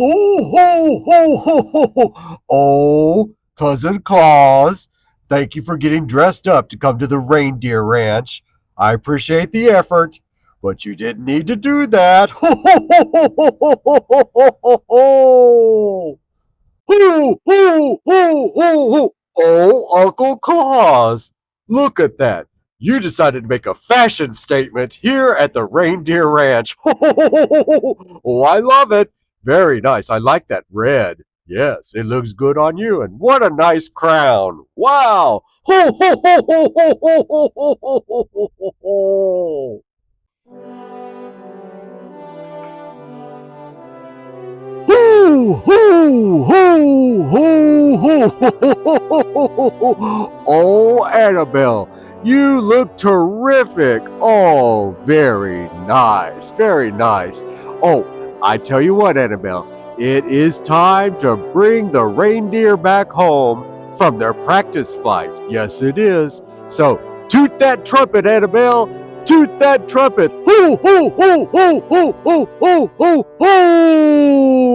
Ho, ho, ho, ho, ho, ho. Oh, Cousin Claus, thank you for getting dressed up to come to the Reindeer Ranch. I appreciate the effort, but you didn't need to do that. Ho, ho, ho, ho, ho, ho, ho, ho, ho, ho. Ho, ho, ho, ho, ho. Oh, Uncle Claus, look at that. You decided to make a fashion statement here at the Reindeer Ranch. Oh, I love it. Very nice. I like that red. Yes, it looks good on you. And what a nice crown. Wow. Ho, ho, ho, ho, ho, ho, ho, ho, ho, ho, ho, ho. Hoo, hoo, hoo, hoo, hoo, hoo. Oh, Annabelle, you look terrific. Oh, very nice, very nice. Oh, I tell you what, Annabelle, it is time to bring the reindeer back home from their practice flight. Yes, it is. So, toot that trumpet, Annabelle. Toot that trumpet! Hoo, hoo, hoo, hoo, hoo, hoo, hoo, hoo, hoo!